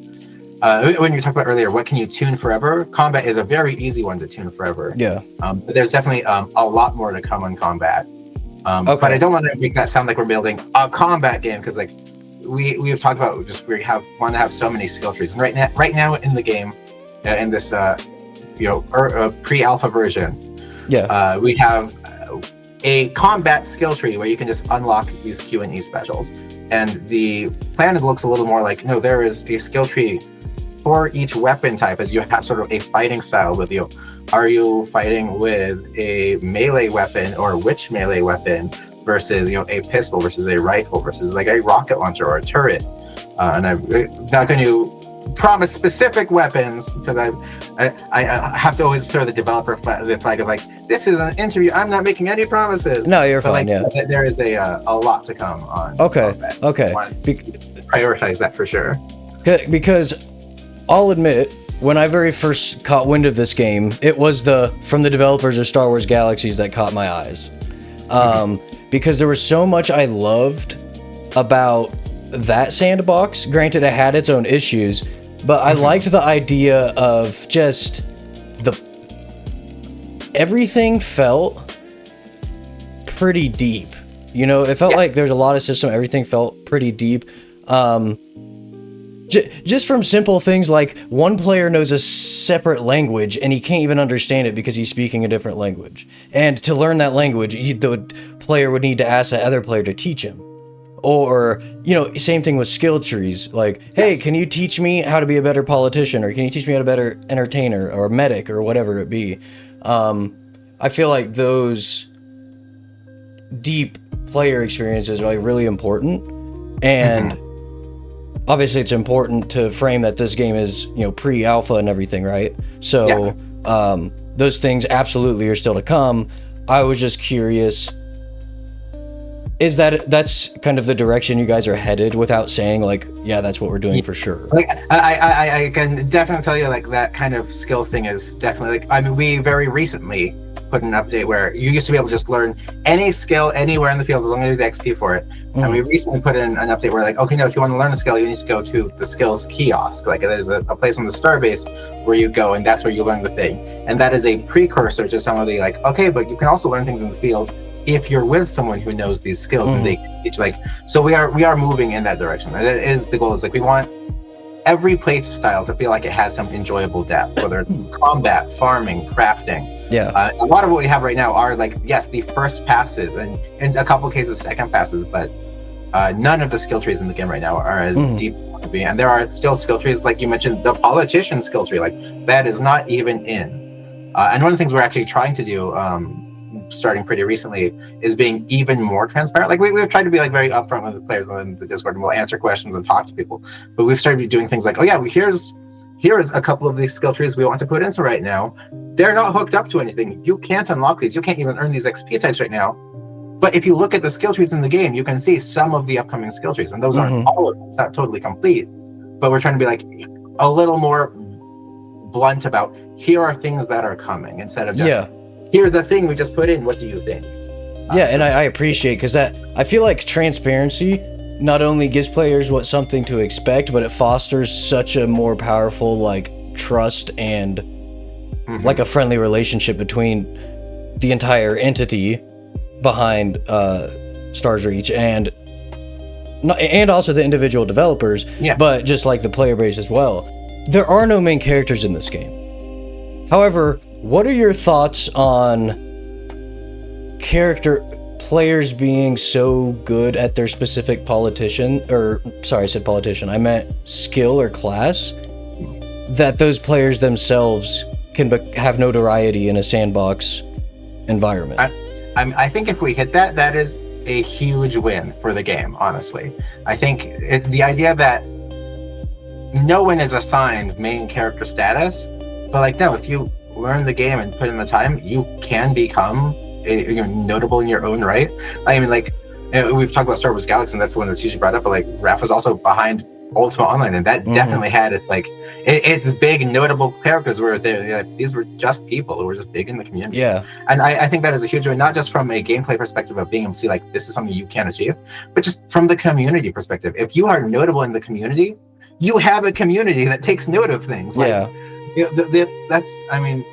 When you talked about earlier, what can you tune forever? Combat is a very easy one to tune forever. Yeah. But there's definitely a lot more to come on combat. Okay. But I don't want to make that sound like we're building a combat game, because like we've talked about just want to have so many skill trees. And right now in the game, in this pre-alpha version, we have a combat skill tree where you can just unlock these Q and E specials. And the plan looks a little more like, there is a skill tree for each weapon type, as you have sort of a fighting style with you. Are you fighting with a melee weapon, or which melee weapon, versus a pistol versus a rifle versus like a rocket launcher or a turret? And I'm not going to promise specific weapons, because I have to always throw the developer the flag of like, this is an interview, I'm not making any promises. No, you're fine. There is a lot to come on. Okay. Prioritize that for sure. Because I'll admit, when I very first caught wind of this game, it was from the developers of Star Wars Galaxies that caught my eyes. Because there was so much I loved about that sandbox. Granted, it had its own issues, but I liked the idea of just everything felt pretty deep. It felt like there's a lot of system. Everything felt pretty deep. Just from simple things like one player knows a separate language and he can't even understand it because he's speaking a different language. And to learn that language, the player would need to ask that other player to teach him. Or, same thing with skill trees. Like, hey, can you teach me how to be a better politician? Or can you teach me how to be a better entertainer or medic or whatever it be? I feel like those deep player experiences are like really important. And obviously it's important to frame that this game is, pre-alpha and everything, right? So those things absolutely are still to come. I was just curious, that's kind of the direction you guys are headed, without saying like, yeah, that's what we're doing for sure? Like I can definitely tell you, like, that kind of skills thing is definitely, like, I mean, we very recently put an update where you used to be able to just learn any skill anywhere in the field as long as you have the XP for it. And we recently put in an update where, like, okay, now if you want to learn a skill, you need to go to the skills kiosk. Like, there's a place on the starbase where you go, and that's where you learn the thing. And that is a precursor to some of the, like, okay, but you can also learn things in the field if you're with someone who knows these skills and they can teach. Like, so we are moving in that direction. And that is the goal. Is like, we want every play style to feel like it has some enjoyable depth, whether it's combat, farming, crafting. A lot of what we have right now are, like, yes, the first passes, and in a couple of cases second passes, but none of the skill trees in the game right now are as deep as they want to be. And there are still skill trees, like you mentioned, the politician skill tree, like, that is not even in. And one of the things we're actually trying to do, starting pretty recently, is being even more transparent. Like, we've tried to be, like, very upfront with the players on the Discord, and we'll answer questions and talk to people. But we've started doing things like, oh yeah, here's a couple of these skill trees we want to put in. So right now, they're not hooked up to anything. You can't unlock these. You can't even earn these XP types right now. But if you look at the skill trees in the game, you can see some of the upcoming skill trees, and those aren't all of them. It's not totally complete. But we're trying to be, like, a little more blunt about, here are things that are coming, instead of just, here's a thing we just put in, what do you think? And I appreciate, because I feel like transparency not only gives players something to expect, but it fosters such a more powerful, like, trust and like a friendly relationship between the entire entity behind Stars Reach and also the individual developers, but just like the player base as well. There are no main characters in this game. However, what are your thoughts on players being so good at their specific I meant skill or class, that those players themselves can have notoriety in a sandbox environment? I think if we hit that, that is a huge win for the game, honestly. I think the idea that no one is assigned main character status, but, like, no, if you learn the game and put in the time, you can become notable in your own right. I mean, like, we've talked about Star Wars Galaxy, and that's the one that's usually brought up, but, like, Raph was also behind Ultima Online, and that definitely had its, like, it's big notable characters where these were just people who were just big in the community. And I think that is a huge win, not just from a gameplay perspective of being able to see, like, this is something you can achieve, but just from the community perspective. If you are notable in the community, you have a community that takes note of things. Like, that's, I mean,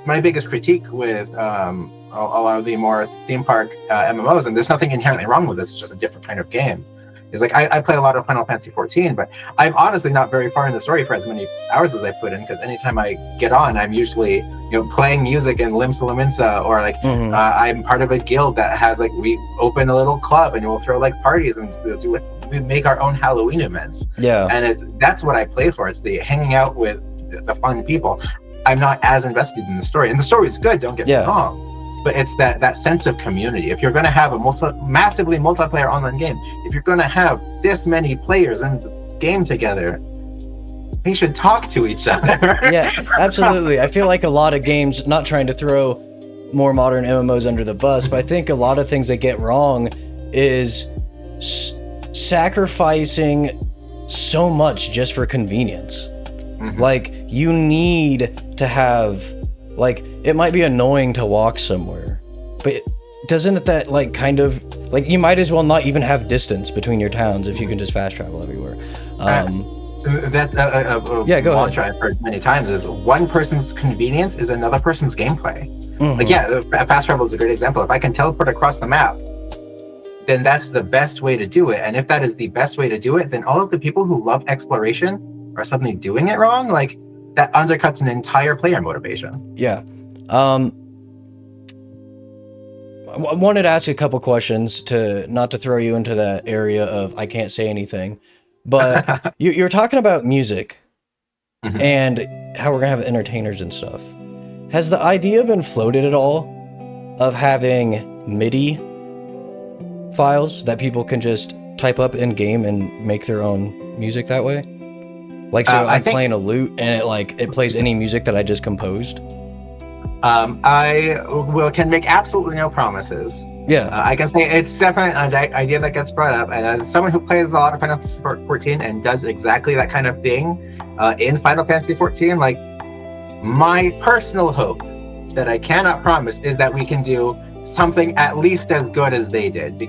my biggest critique with a lot of the more theme park MMOs, and there's nothing inherently wrong with this, it's just a different kind of game, is, like, I play a lot of Final Fantasy 14, but I'm honestly not very far in the story for as many hours as I put in, because anytime I get on, I'm usually playing music in Limsa Lominsa, or, like, I'm part of a guild that has, like, we open a little club and we'll throw, like, parties and we make our own Halloween events. And that's what I play for. It's the hanging out with the fun people. I'm not as invested in the story, and the story is good, don't get me wrong, but it's that sense of community. If you're going to have a massively multiplayer online game, if you're going to have this many players in the game together, they should talk to each other. Absolutely. I feel like a lot of games, not trying to throw more modern MMOs under the bus, but I think a lot of things they get wrong is sacrificing so much just for convenience. Like, you need to have, like, it might be annoying to walk somewhere, but doesn't that, like, kind of, like, you might as well not even have distance between your towns if you can just fast travel everywhere. That's a mantra I've heard many times, is one person's convenience is another person's gameplay. Like, fast travel is a great example. If I can teleport across the map, then that's the best way to do it. And if that is the best way to do it, then all of the people who love exploration are suddenly doing it wrong. Like, that undercuts an entire player motivation. I wanted to ask a couple questions to not to throw you into that area of I can't say anything, but you're talking about music and how we're gonna have entertainers and stuff. Has the idea been floated at all of having MIDI files that people can just type up in game and make their own music that way? Like, so I'm playing a lute and it plays any music that I just composed. I can make absolutely no promises. Yeah. I can say it's definitely an idea that gets brought up, and as someone who plays a lot of Final Fantasy 14 and does exactly that kind of thing in Final Fantasy 14, like, my personal hope that I cannot promise is that we can do something at least as good as they did,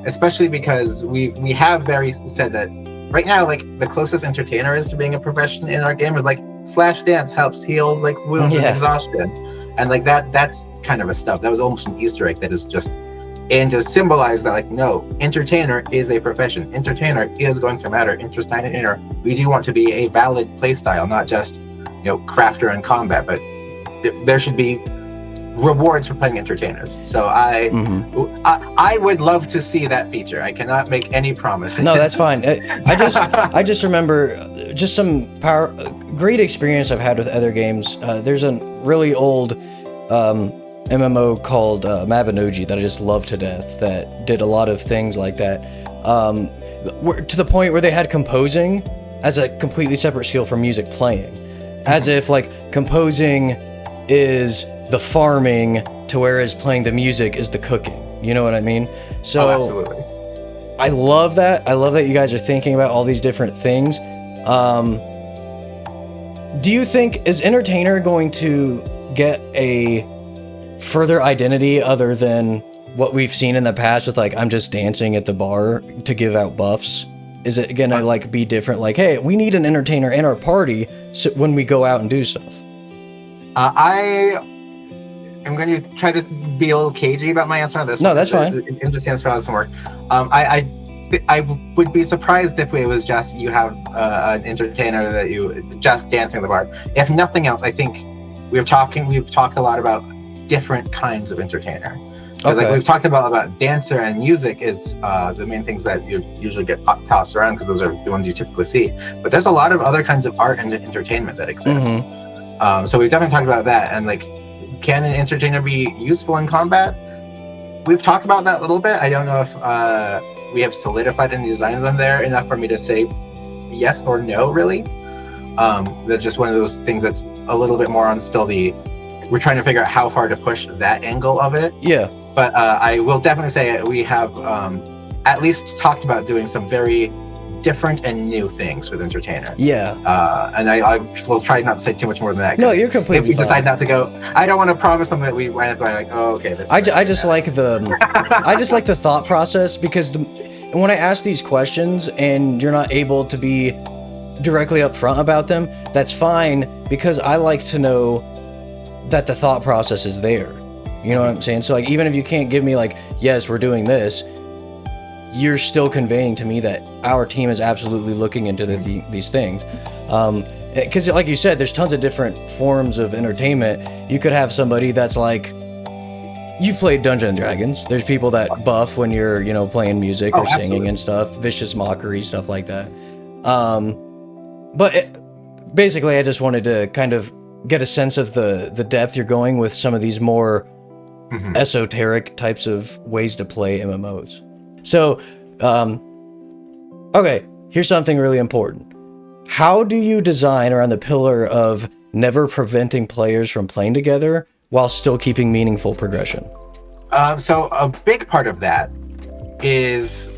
especially because we have said that right now, like, the closest entertainer is to being a profession in our game is like Slash Dance helps heal like wounds and exhaustion, and like that's kind of a stuff that was almost an Easter egg that is just and to symbolize that, like, no, entertainer is a profession. Entertainer is going to matter. Entertainer, we do want to be a valid playstyle, not just, crafter and combat, but there should be rewards for playing entertainers. So I would love to see that feature. I cannot make any promises. No, that's fine. I just remember just some great experience I've had with other games. There's a really old MMO called Mabinogi that I just love to death that did a lot of things like that, to the point where they had composing as a completely separate skill from music playing, as if like composing is the farming to whereas playing the music is the cooking. You know what I mean? So absolutely. I love that. I love that you guys are thinking about all these different things. Do you think, is entertainer going to get a further identity other than what we've seen in the past with like, I'm just dancing at the bar to give out buffs? Is it gonna like be different? Like, hey, we need an entertainer in our party so when we go out and do stuff. I'm going to try to be a little cagey about my answer on this. No, that's fine. It just stands for how this work. I would be surprised if it was just you have an entertainer that you just dancing at the bar. If nothing else, I think we've talked a lot about different kinds of entertainer. Okay. Like we've talked about dancer and music is the main things that you usually get tossed around because those are the ones you typically see. But there's a lot of other kinds of art and entertainment that exist. So we've definitely talked about that, and like, can an entertainer be useful in combat? We've talked about that a little bit. I don't know if we have solidified any designs on there enough for me to say yes or no, really. That's just one of those things that's a little bit more on still we're trying to figure out how far to push that angle of it. Yeah. But I will definitely say we have at least talked about doing some very different and new things with entertainer. Yeah. And I will try not to say too much more than that. No, you're completely If we decide not to go, I don't want to promise something that we wind up going like, oh, okay. I just like the thought process, because when I ask these questions and you're not able to be directly upfront about them, that's fine, because I like to know that the thought process is there. You know what I'm saying? So like, even if you can't give me like, yes, we're doing this, you're still conveying to me that our team is absolutely looking into these things. Because like you said, there's tons of different forms of entertainment. You could have somebody that's like, you've played Dungeons and Dragons. There's people that buff when you're, playing music or singing and stuff, vicious mockery, stuff like that. Basically, I just wanted to kind of get a sense of the depth you're going with some of these more esoteric types of ways to play MMOs. So, okay, here's something really important. How do you design around the pillar of never preventing players from playing together while still keeping meaningful progression? So a big part of that is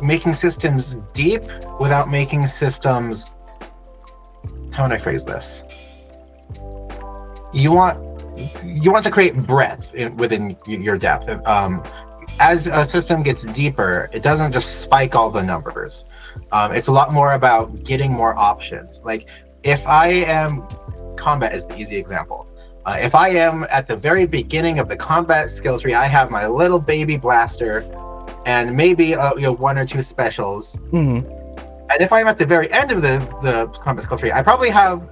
making systems deep without making systems, how would I phrase this? You want to create breadth within your depth. As a system gets deeper, it doesn't just spike all the numbers. It's a lot more about getting more options. Like, if I am, combat is the easy example. If I am at the very beginning of the combat skill tree, I have my little baby blaster and maybe one or two specials. And And if I'm at the very end of the combat skill tree, I probably have,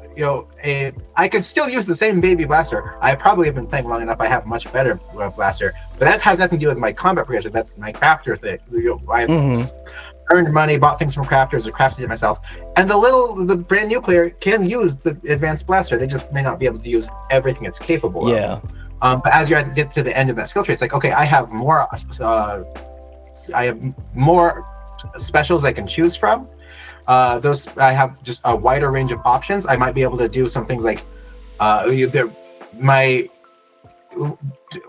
I could still use the same baby blaster. I probably have been playing long enough. I have much better blaster, but that has nothing to do with my combat progression. That's my crafter thing. I've earned money, bought things from crafters, or crafted it myself. And the brand new player can use the advanced blaster. They just may not be able to use everything it's capable of. Yeah. But as you get to the end of that skill tree, it's like, okay, I have more specials I can choose from. Those I have just a wider range of options. I might be able to do some things like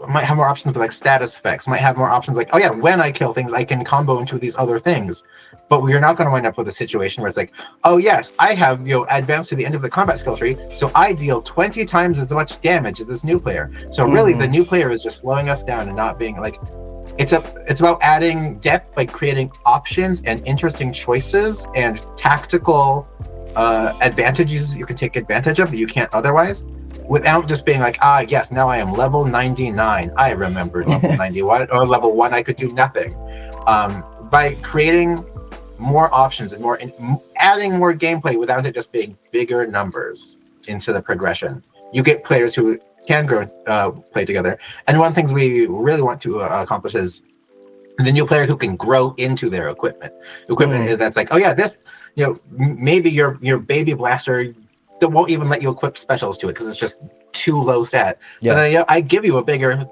might have more options for like status effects, might have more options like, oh yeah, when I kill things I can combo into these other things. But we're not going to wind up with a situation where it's like, oh yes, I have advanced to the end of the combat skill tree, so I deal 20 times as much damage as this new player. So really the new player is just slowing us down and not being like, it's about adding depth by creating options and interesting choices and tactical advantages you can take advantage of that you can't otherwise, without just being like, yes, now I am level 99. I remembered level 91 or level 1. I could do nothing. By creating more options and adding more gameplay without it just being bigger numbers into the progression, you get players who can grow, play together. And one of the things we really want to accomplish is the new player who can grow into their equipment. That's like, oh yeah, this, maybe your baby blaster that won't even let you equip specials to it because it's just too low stat. Yeah. But then, I give you a bigger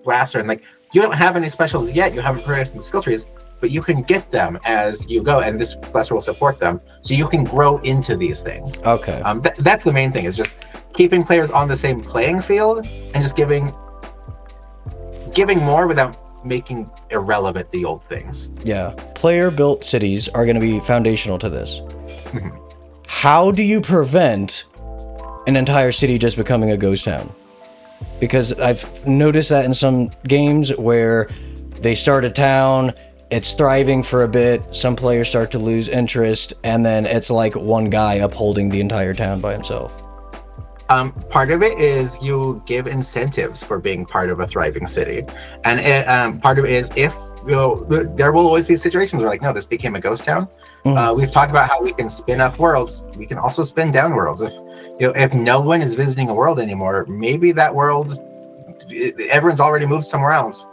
blaster, and like, you don't have any specials yet. You haven't progressed in the skill trees, but you can get them as you go, and this blaster will support them, so you can grow into these things. Okay. That's the main thing, is just keeping players on the same playing field and just giving more without making irrelevant the old things. Yeah. Player-built cities are going to be foundational to this. How do you prevent an entire city just becoming a ghost town? Because I've noticed that in some games where they start a town, it's thriving for a bit, some players start to lose interest, and then it's like one guy upholding the entire town by himself. Part of it is you give incentives for being part of a thriving city. And part of it is if there will always be situations where like, no, this became a ghost town. We've talked about how we can spin up worlds. We can also spin down worlds. If no one is visiting a world anymore, maybe that world, everyone's already moved somewhere else.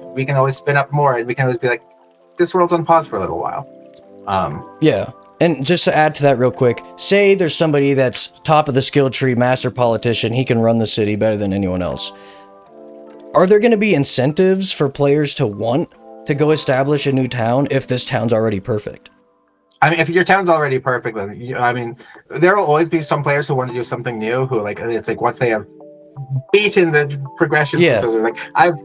We can always spin up more, and we can always be like, this world's on pause for a little while. Yeah. And just to add to that real quick, say there's somebody that's top of the skill tree, master politician, he can run the city better than anyone else. Are there going to be incentives for players to want to go establish a new town if this town's already perfect? I mean, if your town's already perfect, then there will always be some players who want to do something new. Who it's like once they have beaten the progression, so they're like,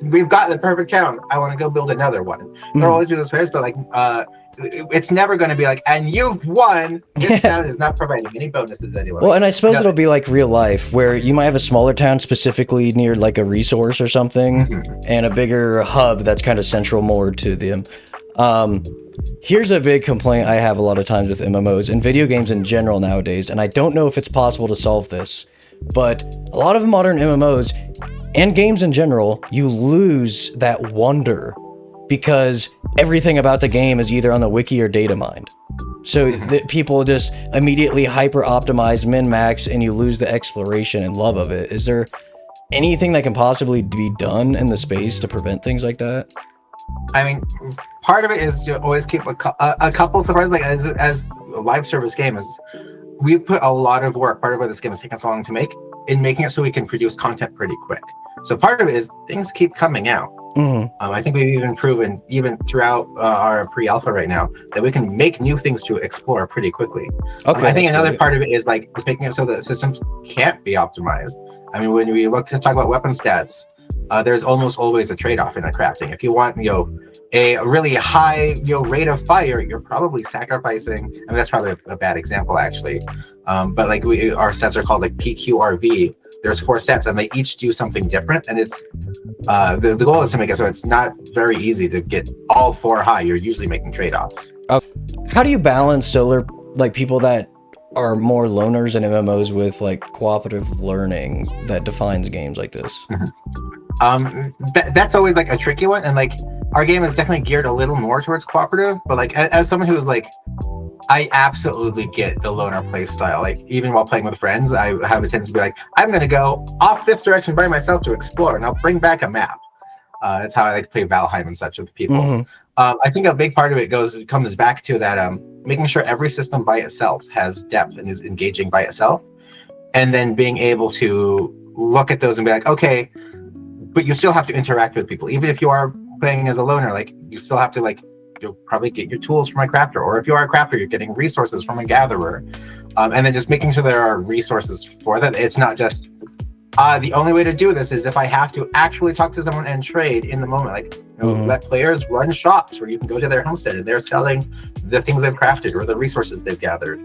we've got the perfect town. I want to go build another one. There'll always be those players, but like, it's never going to be like, and you've won. This town is not providing any bonuses anyway. Well, and I suppose it'll be like real life, where you might have a smaller town specifically near like a resource or something, and a bigger hub that's kind of central more to them. Here's a big complaint I have a lot of times with MMOs and video games in general nowadays, and I don't know if it's possible to solve this, but a lot of modern MMOs and games in general, you lose that wonder because everything about the game is either on the wiki or data mined. So that people just immediately hyper optimize, min max, and you lose the exploration and love of it. Is there anything that can possibly be done in the space to prevent things like that? I mean, part of it is to always keep a couple surprises. Like as a live service game, is we put a lot of work. Part of why this game has taken so long to make, in making it so we can produce content pretty quick. So part of it is things keep coming out. I think we've even proven, even throughout our pre-alpha right now, that we can make new things to explore pretty quickly. Okay, I think another part of it is like just making it so that systems can't be optimized. I mean, when we look to talk about weapon stats, there's almost always a trade-off in a crafting. If you want, a really high, rate of fire, you're probably sacrificing. I mean, that's probably a bad example actually. But like our stats are called like PQRV. There's 4 stats and they each do something different. And it's the goal is to make it so it's not very easy to get all 4 high. You're usually making trade-offs. How do you balance solar, like people that are more loners in MMOs with like cooperative learning that defines games like this? That's always like a tricky one, and like our game is definitely geared a little more towards cooperative, but like as someone who is like I absolutely get the loner play style. Like, even while playing with friends, I have a tendency to be like, I'm going to go off this direction by myself to explore, and I'll bring back a map. That's how I like to play Valheim and such with people. Mm-hmm. I think a big part of it comes back to that making sure every system by itself has depth and is engaging by itself, and then being able to look at those and be like, okay, but you still have to interact with people. Even if you are playing as a loner, like, you still have to, like, you'll probably get your tools from a crafter, or if you are a crafter, you're getting resources from a gatherer. And then just making sure there are resources for that. It's not just, the only way to do this is if I have to actually talk to someone and trade in the moment. Like, let players run shops where you can go to their homestead and they're selling the things they've crafted or the resources they've gathered.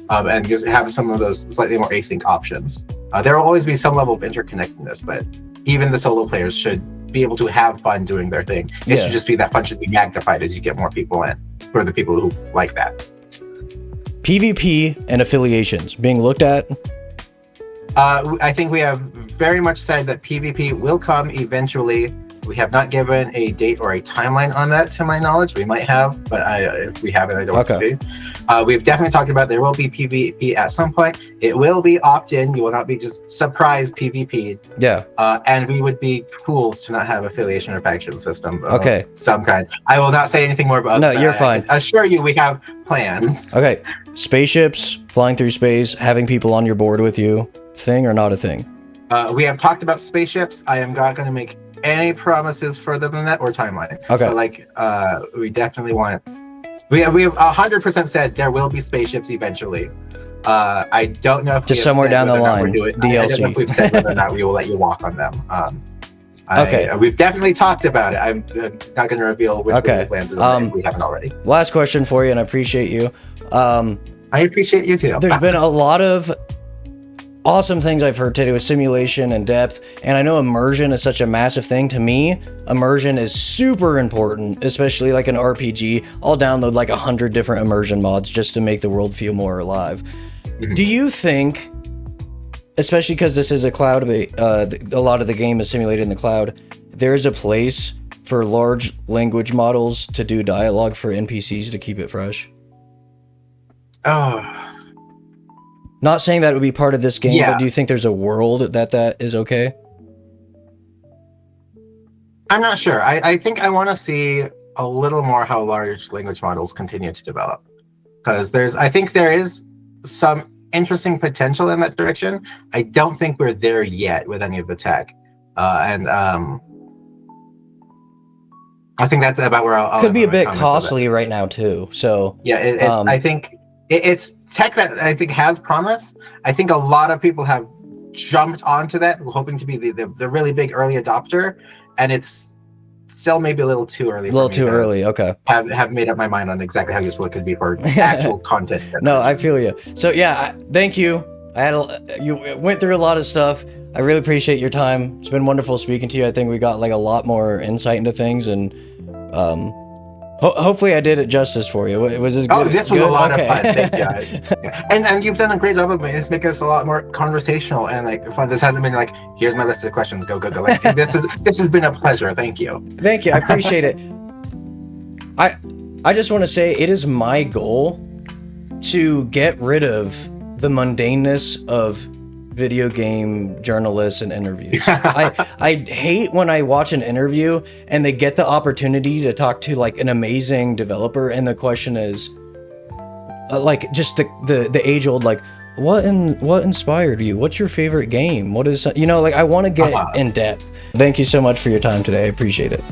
And just have some of those slightly more async options. There will always be some level of interconnectedness, but even the solo players should be able to have fun doing their thing. It should just be that fun should be magnified as you get more people in, for the people who like that. PvP and affiliations being looked at? I think we have very much said that PvP will come eventually. We have not given a date or a timeline on that, to my knowledge. We might have, but if we haven't, I don't see. We've definitely talked about there will be PvP at some point. It will be opt-in. You will not be just surprise PvP. Yeah. And we would be fools to not have affiliation or faction system of some kind. I will not say anything more about that. No, you're fine. I assure you we have plans. Okay. Spaceships, flying through space, having people on your board with you, thing or not a thing? We have talked about spaceships. I am not going to make any promises further than that or timeline. Okay. But, like, we definitely want. We have 100% said there will be spaceships eventually. I don't know if just somewhere down the line. DLC. I don't know if we've said whether or not we will let you walk on them. Okay. We've definitely talked about it. I'm not going to reveal which we landed on if we haven't already. Last question for you, and I appreciate you. I appreciate you too. There's been a lot of awesome things I've heard to do with simulation and depth, and I know immersion is such a massive thing. To me, immersion is super important, especially like an RPG. I'll download like 100 different immersion mods just to make the world feel more alive. Do you think, especially because this is a cloud, a lot of the game is simulated in the cloud, there's a place for large language models to do dialogue for NPCs to keep it fresh? Not saying that it would be part of this game, but do you think there's a world that is okay? I'm not sure. I think I want to see a little more how large language models continue to develop. Because I think there is some interesting potential in that direction. I don't think we're there yet with any of the tech. I think that's about where I'll could be a bit costly right now too. So yeah, I think it's tech that I think has promise. I think a lot of people have jumped onto that, hoping to be the really big early adopter, and it's still maybe a little too early. Okay. Have made up my mind on exactly how useful it could be for actual content. No, I feel you. So yeah, thank you. You went through a lot of stuff. I really appreciate your time. It's been wonderful speaking to you. I think we got like a lot more insight into things, and hopefully I did it justice for you. It was as good. Oh, this was a lot of fun. Thank you. And you've done a great job of it. It's making us a lot more conversational and like fun. This hasn't been like, here's my list of questions. Go. Like this has been a pleasure. Thank you. Thank you. I appreciate it. I just want to say it is my goal to get rid of the mundaneness of video game journalists and interviews. I hate when I watch an interview and they get the opportunity to talk to like an amazing developer, and the question is like just the age old like what inspired you? What's your favorite game? What is, like I want to get in depth. Thank you so much for your time today. I appreciate it.